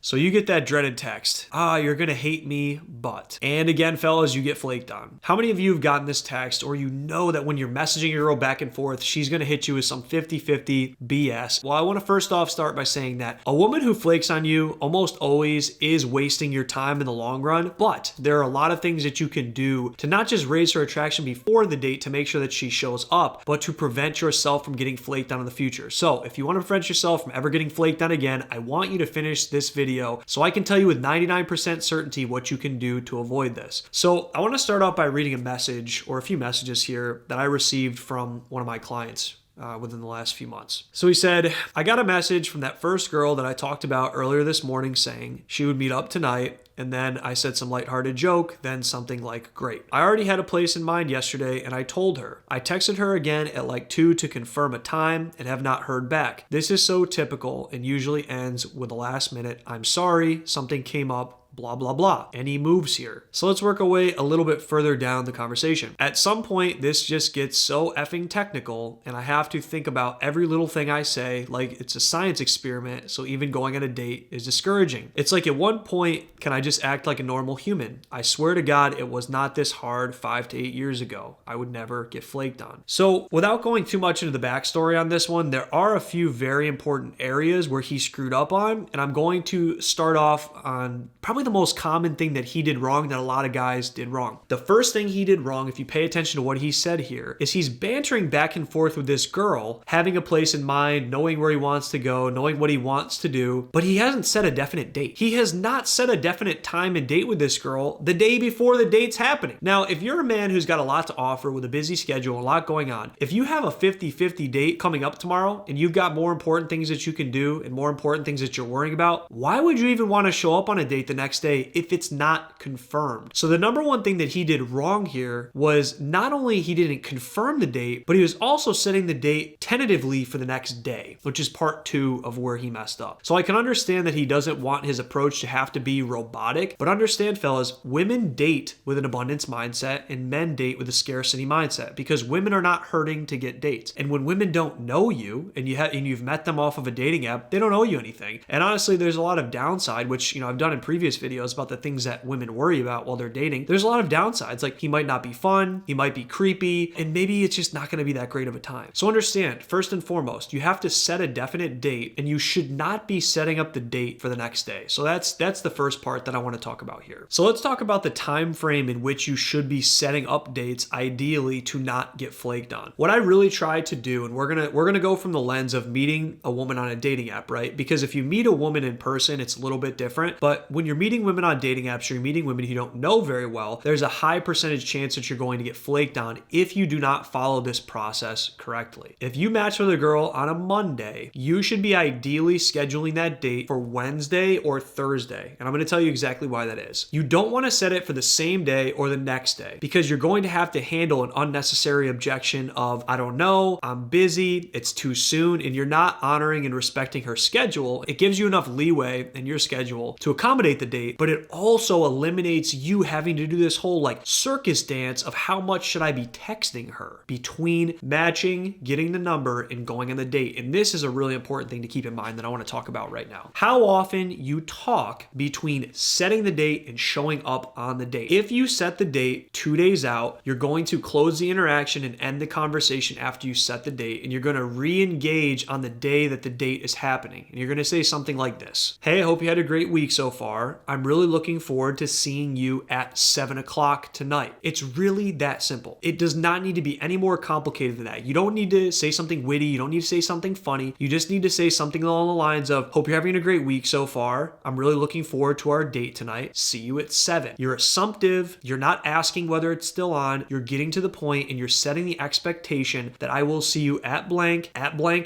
So you get that dreaded text. You're gonna hate me, but. And again, fellas, you get flaked on. How many of you have gotten this text, or you know that when you're messaging your girl back and forth, she's gonna hit you with some 50-50 BS? Well, I wanna first off start by saying that a woman who flakes on you almost always is wasting your time in the long run, but there are a lot of things that you can do to not just raise her attraction before the date to make sure that she shows up, but to prevent yourself from getting flaked on in the future. So if you wanna prevent yourself from ever getting flaked on again, I want you to finish this video so I can tell you with 99% certainty what you can do to avoid this. So I want to start off by reading a message or a few messages here that I received from one of my clients within the last few months. So he said, I got a message from that first girl that I talked about earlier this morning saying she would meet up tonight. And then I said some lighthearted joke, then something like, great. I already had a place in mind yesterday and I told her. I texted her again at like 2 to confirm a time and have not heard back. This is so typical and usually ends with a last minute, I'm sorry, something came up, blah, blah, blah. Any moves here? So let's work our way a little bit further down the conversation. At some point, this just gets so effing technical and I have to think about every little thing I say like it's a science experiment, so even going on a date is discouraging. It's like at one point, can I just act like a normal human? I swear to God, it was not this hard 5 to 8 years ago. I would never get flaked on. So without going too much into the backstory on this one, there are a few very important areas where he screwed up on, and I'm going to start off on probably the most common thing that he did wrong that a lot of guys did wrong. The first thing he did wrong, if you pay attention to what he said here, is he's bantering back and forth with this girl, having a place in mind, knowing where he wants to go, knowing what he wants to do, but he hasn't set a definite date. He has not set a definite time and date with this girl the day before the date's happening. Now, if you're a man who's got a lot to offer with a busy schedule, a lot going on, if you have a 50-50 date coming up tomorrow and you've got more important things that you can do and more important things that you're worrying about, why would you even want to show up on a date the next day if it's not confirmed? So the number one thing that he did wrong here was not only he didn't confirm the date, but he was also setting the date tentatively for the next day, which is part 2 of where he messed up. So I can understand that he doesn't want his approach to have to be robotic, but understand, fellas, women date with an abundance mindset and men date with a scarcity mindset because women are not hurting to get dates. And when women don't know you and you've met them off of a dating app, they don't owe you anything. And honestly, there's a lot of downside, which I've done in previous videos about the things that women worry about while they're dating. There's a lot of downsides, like he might not be fun, he might be creepy, and maybe it's just not going to be that great of a time. So understand, first and foremost, you have to set a definite date and you should not be setting up the date for the next day. So that's the first part that I want to talk about here. So let's talk about the time frame in which you should be setting up dates, ideally to not get flaked on. What I really try to do, and we're gonna go from the lens of meeting a woman on a dating app, right? Because if you meet a woman in person, it's a little bit different. But when you're meeting women on dating apps, you're meeting women you don't know very well, there's a high percentage chance that you're going to get flaked on if you do not follow this process correctly. If you match with a girl on a Monday, you should be ideally scheduling that date for Wednesday or Thursday. And I'm going to tell you exactly why that is. You don't want to set it for the same day or the next day because you're going to have to handle an unnecessary objection of, I don't know, I'm busy, it's too soon, and you're not honoring and respecting her schedule. It gives you enough leeway in your schedule to accommodate the date, but it also eliminates you having to do this whole like circus dance of how much should I be texting her between matching, getting the number, and going on the date. And this is a really important thing to keep in mind that I want to talk about right now. How often you talk between setting the date and showing up on the date. If you set the date 2 days out, you're going to close the interaction and end the conversation after you set the date, and you're going to re-engage on the day that the date is happening. And you're going to say something like this: hey, I hope you had a great week so far. I'm really looking forward to seeing you at 7 o'clock tonight. It's really that simple. It does not need to be any more complicated than that. You don't need to say something witty. You don't need to say something funny. You just need to say something along the lines of, hope you're having a great week so far. I'm really looking forward to our date tonight. See you at 7. You're assumptive. You're not asking whether it's still on. You're getting to the point and you're setting the expectation that I will see you at blank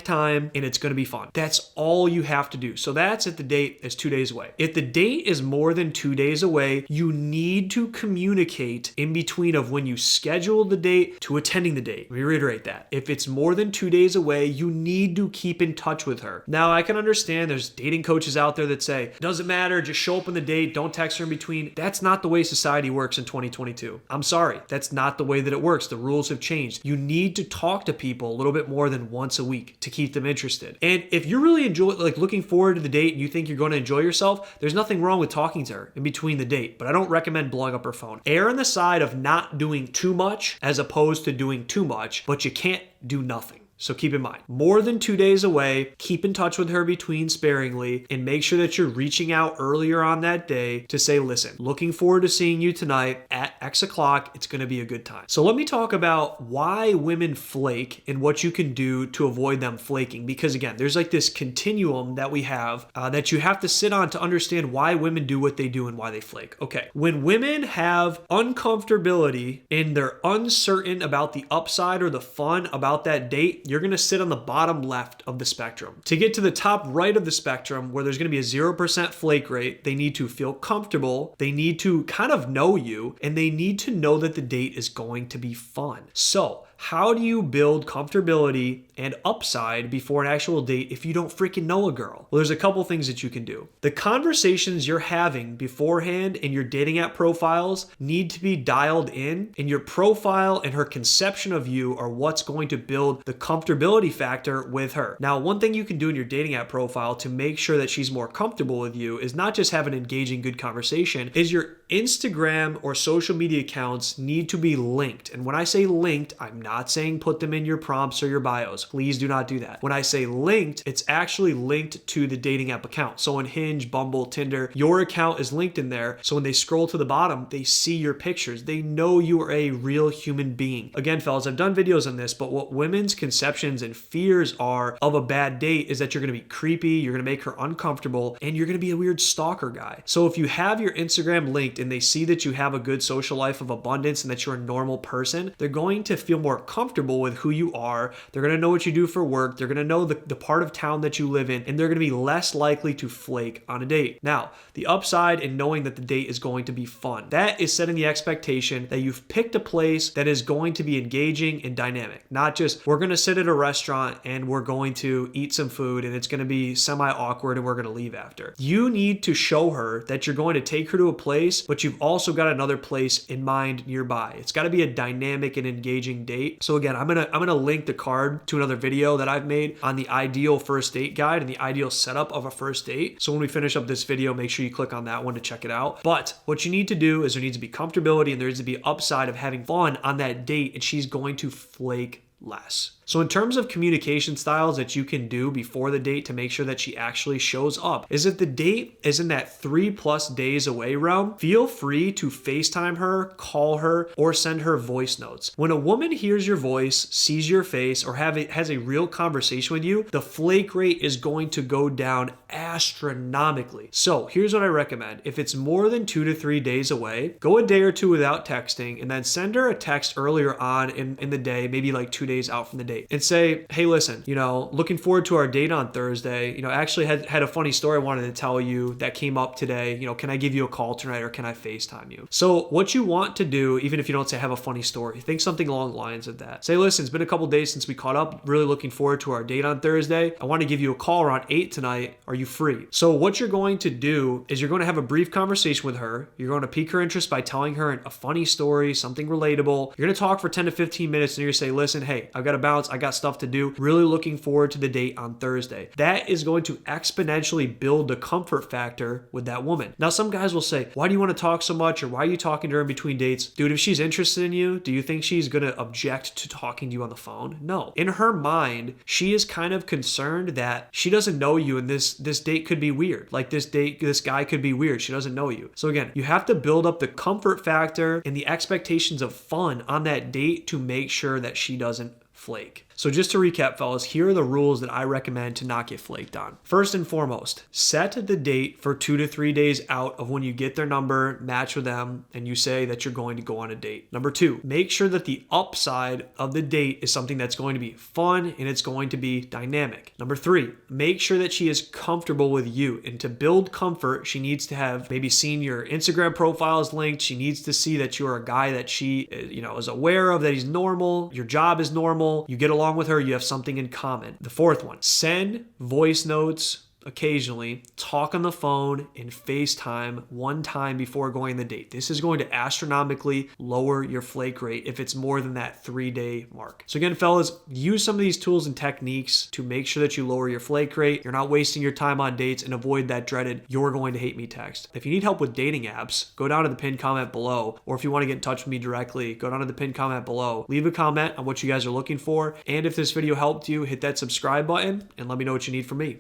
time, and it's going to be fun. That's all you have to do. So that's if the date is 2 days away. If the date is more than 2 days away, you need to communicate in between of when you schedule the date to attending the date. Let me reiterate that. If it's more than 2 days away, you need to keep in touch with her. Now, I can understand there's dating coaches out there that say, it doesn't matter, just show up on the date, don't text her in between. That's not the way society works in 2022. I'm sorry, that's not the way that it works. The rules have changed. You need to talk to people a little bit more than once a week to keep them interested. And if you're really looking forward to the date and you think you're going to enjoy yourself, there's nothing wrong with talking to her in between the date, but I don't recommend blowing up her phone. Err on the side of not doing too much as opposed to doing too much, but you can't do nothing. So keep in mind, more than 2 days away, keep in touch with her between sparingly and make sure that you're reaching out earlier on that day to say, listen, looking forward to seeing you tonight at X o'clock. It's going to be a good time. So let me talk about why women flake and what you can do to avoid them flaking. Because again, there's like this continuum that we have that you have to sit on to understand why women do what they do and why they flake. Okay. When women have uncomfortability and they're uncertain about the upside or the fun about that date, you're going to sit on the bottom left of the spectrum. To get to the top right of the spectrum, where there's going to be a 0% flake rate, they need to feel comfortable, they need to kind of know you, and they need to know that the date is going to be fun. So, how do you build comfortability and upside before an actual date if you don't freaking know a girl? Well, there's a couple things that you can do. The conversations you're having beforehand in your dating app profiles need to be dialed in, and your profile and her conception of you are what's going to build the comfortability factor with her. Now, one thing you can do in your dating app profile to make sure that she's more comfortable with you is not just have an engaging, good conversation, is your Instagram or social media accounts need to be linked. And when I say linked, I'm not saying put them in your prompts or your bios. Please do not do that. When I say linked, it's actually linked to the dating app account. So in Hinge, Bumble, Tinder, your account is linked in there. So when they scroll to the bottom, they see your pictures. They know you are a real human being. Again, fellas, I've done videos on this, but what women's conceptions and fears are of a bad date is that you're going to be creepy, you're going to make her uncomfortable, and you're going to be a weird stalker guy. So if you have your Instagram linked and they see that you have a good social life of abundance and that you're a normal person, they're going to feel more comfortable with who you are. They're going to know what you do for work. They're going to know the part of town that you live in, and they're going to be less likely to flake on a date. Now, the upside in knowing that the date is going to be fun. That is setting the expectation that you've picked a place that is going to be engaging and dynamic. Not just, we're going to sit at a restaurant and we're going to eat some food and it's going to be semi-awkward and we're going to leave after. You need to show her that you're going to take her to a place, but you've also got another place in mind nearby. It's got to be a dynamic and engaging date. So again, I'm gonna link the card to another video that I've made on the ideal first date guide and the ideal setup of a first date. So when we finish up this video, make sure you click on that one to check it out. But what you need to do is there needs to be comfortability and there needs to be upside of having fun on that date, and she's going to flake less. So in terms of communication styles that you can do before the date to make sure that she actually shows up, is if the date is in that 3+ days away realm, feel free to FaceTime her, call her, or send her voice notes. When a woman hears your voice, sees your face, or has a real conversation with you, the flake rate is going to go down astronomically. So here's what I recommend. If it's more than 2 to 3 days away, go a day or two without texting and then send her a text earlier on in the day, maybe like 2 days out from the date, and say, hey, listen, looking forward to our date on Thursday. I actually had a funny story I wanted to tell you that came up today. Can I give you a call tonight or can I FaceTime you? So what you want to do, even if you don't say have a funny story, think something along the lines of that. Say, listen, it's been a couple days since we caught up. Really looking forward to our date on Thursday. I want to give you a call around 8 tonight. Are you free? So what you're going to do is you're going to have a brief conversation with her. You're going to pique her interest by telling her a funny story, something relatable. You're going to talk for 10 to 15 minutes and you're going to say, listen, hey, I've got to bounce. I got stuff to do. Really looking forward to the date on Thursday. That is going to exponentially build the comfort factor with that woman. Now, some guys will say, why do you want to talk so much? Or why are you talking to her in between dates? Dude, if she's interested in you, do you think she's going to object to talking to you on the phone? No. In her mind, she is kind of concerned that she doesn't know you and this date could be weird. Like this guy could be weird. She doesn't know you. So again, you have to build up the comfort factor and the expectations of fun on that date to make sure that she doesn't flake. So just to recap, fellas, here are the rules that I recommend to not get flaked on. First and foremost, set the date for 2 to 3 days out of when you get their number, match with them, and you say that you're going to go on a date. Number 2, make sure that the upside of the date is something that's going to be fun and it's going to be dynamic. Number 3, make sure that she is comfortable with you. And to build comfort, she needs to have maybe seen your Instagram profiles linked. She needs to see that you're a guy that she, is aware of, that he's normal, your job is normal, you get along with her, you have something in common. The 4th one, send voice notes occasionally, talk on the phone, and FaceTime one time before going on the date. This is going to astronomically lower your flake rate if it's more than that 3-day mark. So again, fellas, use some of these tools and techniques to make sure that you lower your flake rate. You're not wasting your time on dates and avoid that dreaded "you're going to hate me" text. If you need help with dating apps, go down to the pinned comment below, or if you want to get in touch with me directly, go down to the pinned comment below. Leave a comment on what you guys are looking for, and if this video helped you, hit that subscribe button and let me know what you need from me.